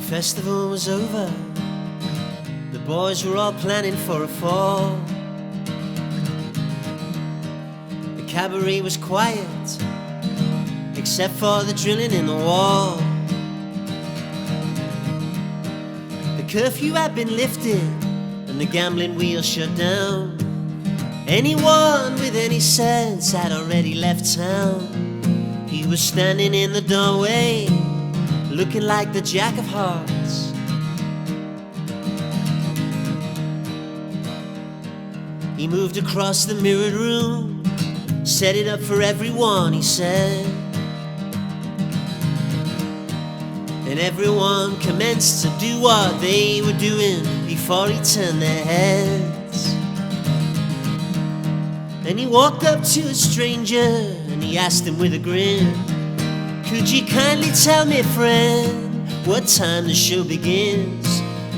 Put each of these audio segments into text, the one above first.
festival was over. The boys were all planning for a fall. The cabaret was quiet, except for the drilling in the wall. The curfew had been lifted and the gambling wheel shut down. Anyone with any sense had already left town. He was standing in the doorway, looking like the Jack of Hearts. He moved across the mirrored room, set it up for everyone, he said. And everyone commenced to do what they were doing before he turned their heads. And he walked up to a stranger and he asked him with a grin, "Could you kindly tell me, friend, what time the show begins?"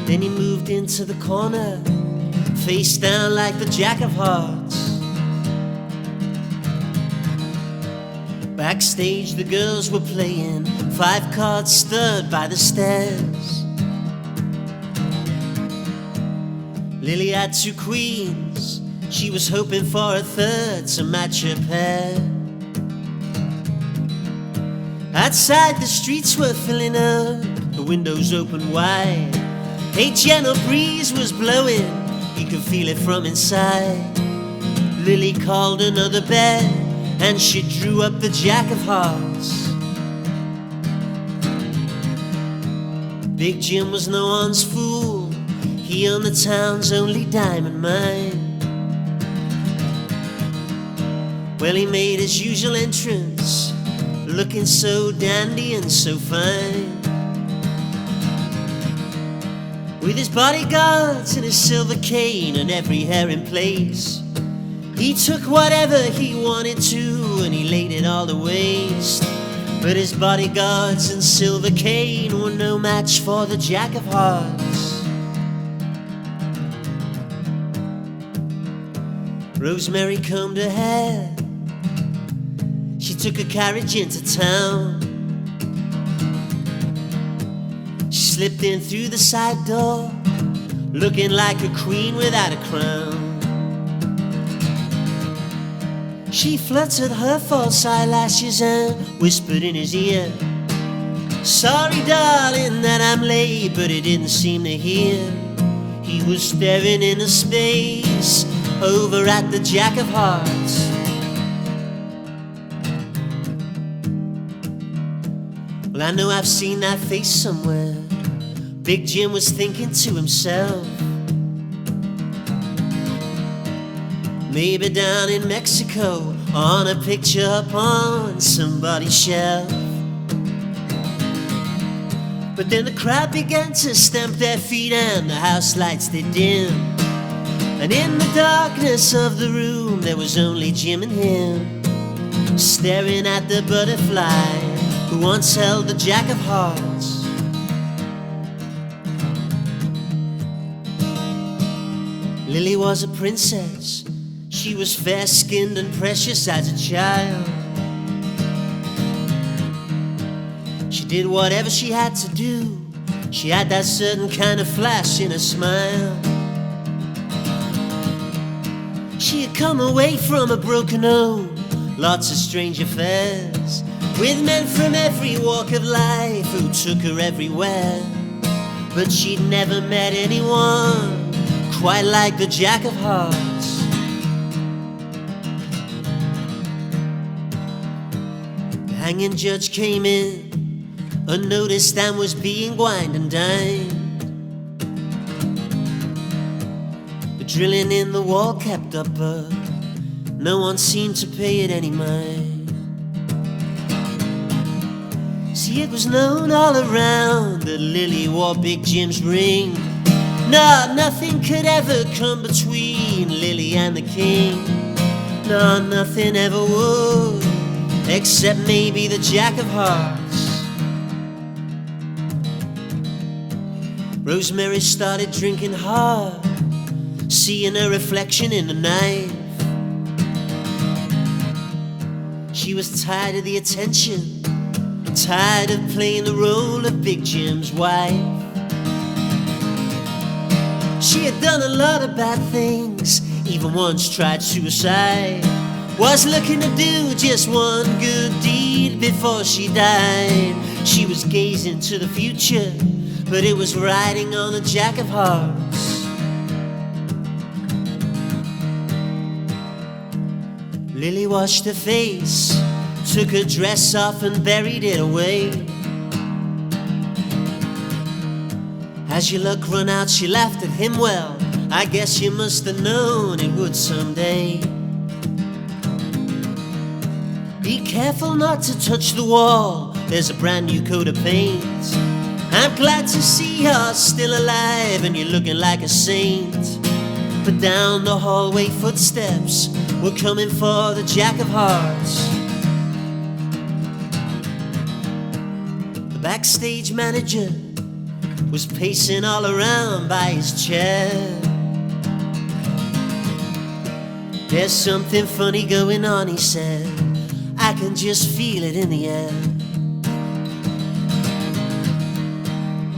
Then he moved into the corner, face down like the Jack of Hearts. Backstage the girls were playing 5 cards stirred by the stairs. Lily had 2 queens, she was hoping for a third to match her pair. Outside the streets were filling up, the windows open wide. A gentle breeze was blowing, he could feel it from inside. Lily called another bed and she drew up the Jack of Hearts. Big Jim was no one's fool, he owned the town's only diamond mine. Well, he made his usual entrance, looking so dandy and so fine, with his bodyguards and his silver cane and every hair in place. He took whatever he wanted to and he laid it all to waste. But his bodyguards and silver cane were no match for the Jack of Hearts. Rosemary combed her hair, she took a carriage into town. She slipped in through the side door, looking like a queen without a crown. She fluttered her false eyelashes and whispered in his ear, "Sorry darling that I'm late," but he didn't seem to hear. He was staring into space over at the Jack of Hearts. Well, I know I've seen that face somewhere, Big Jim was thinking to himself. Maybe down in Mexico, on a picture up on somebody's shelf. But then the crowd began to stamp their feet and the house lights they dimmed. And in the darkness of the room there was only Jim and him, staring at the butterfly who once held the Jack of Hearts. Lily was a princess, she was fair-skinned and precious as a child. She did whatever she had to do, she had that certain kind of flash in her smile. She had come away from a broken home, lots of strange affairs, with men from every walk of life who took her everywhere. But she'd never met anyone quite like the Jack of Hearts. The hanging judge came in unnoticed and was being wined and dined. The drilling in the wall kept up, but no one seemed to pay it any mind. See, it was known all around that Lily wore Big Jim's ring. No, nothing could ever come between Lily and the king. No, nothing ever would, except maybe the Jack of Hearts. Rosemary started drinking hard, seeing her reflection in the knife. She was tired of the attention, tired of playing the role of Big Jim's wife. She had done a lot of bad things, even once tried suicide. Was looking to do just one good deed before she died. She was gazing to the future, but it was riding on the Jack of Hearts. Lily washed her face, took her dress off and buried it away. As your luck run out, she laughed at him. Well, I guess you must have known it would someday. Be careful not to touch the wall, there's a brand new coat of paint. I'm glad to see you're still alive and you're looking like a saint. But down the hallway footsteps were coming for the Jack of Hearts. The backstage manager was pacing all around by his chair. There's something funny going on, he said. I can just feel it in the air.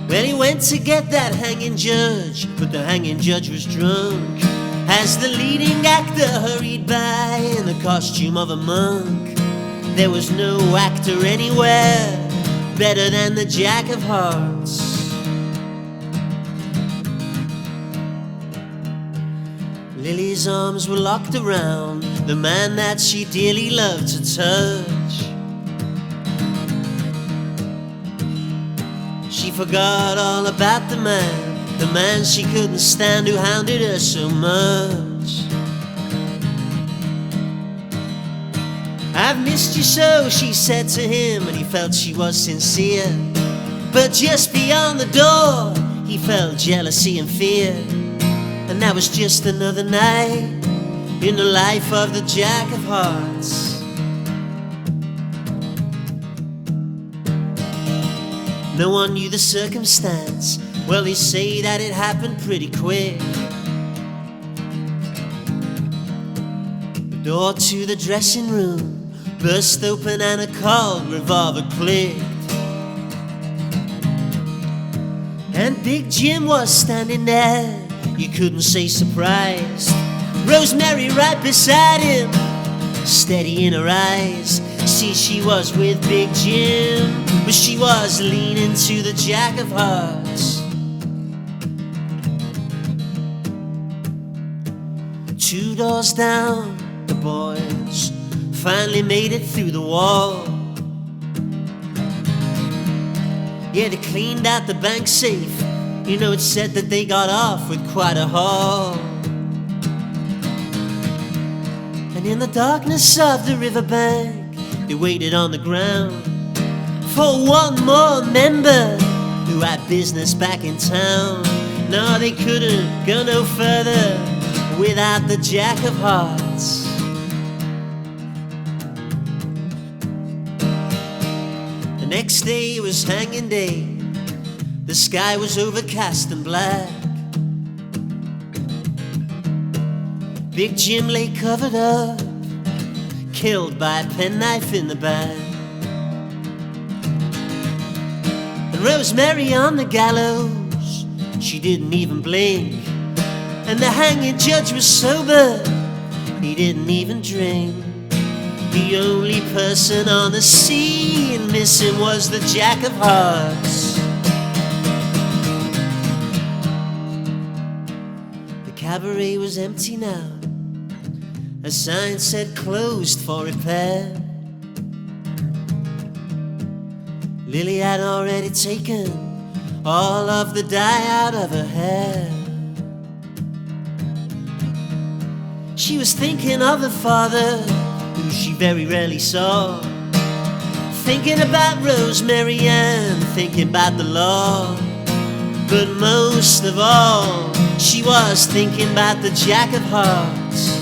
Well, he went to get that hanging judge, but the hanging judge was drunk as the leading actor hurried by in the costume of a monk. There was no actor anywhere better than the Jack of Hearts. Lily's arms were locked around the man that she dearly loved to touch. She forgot all about the man she couldn't stand who hounded her so much. I've missed you so, she said to him, and he felt she was sincere. But just beyond the door, he felt jealousy and fear. And that was just another night in the life of the Jack of Hearts. No one knew the circumstance. Well, they say that it happened pretty quick. The door to the dressing room burst open and a cold revolver clicked. And Big Jim was standing there. You couldn't say surprised. Rosemary right beside him, steady in her eyes. See, she was with Big Jim, but she was leaning to the Jack of Hearts. 2 doors down, the boys finally made it through the wall. Yeah, they cleaned out the bank safe. You know, it said that they got off with quite a haul. And in the darkness of the riverbank, they waited on the ground for one more member who had business back in town. No, they couldn't go no further without the Jack of Hearts. The next day was hanging day. The sky was overcast and black. Big Jim lay covered up, killed by a penknife in the back. And Rosemary on the gallows, she didn't even blink. And the hanging judge was sober, he didn't even drink. The only person on the scene missing was the Jack of Hearts. The cabaret was empty now. A sign said closed for repair. Lily had already taken all of the dye out of her hair. She was thinking of her father, who she very rarely saw. Thinking about Rosemary and thinking about the law. But most of all, she was thinking about the Jack of Hearts.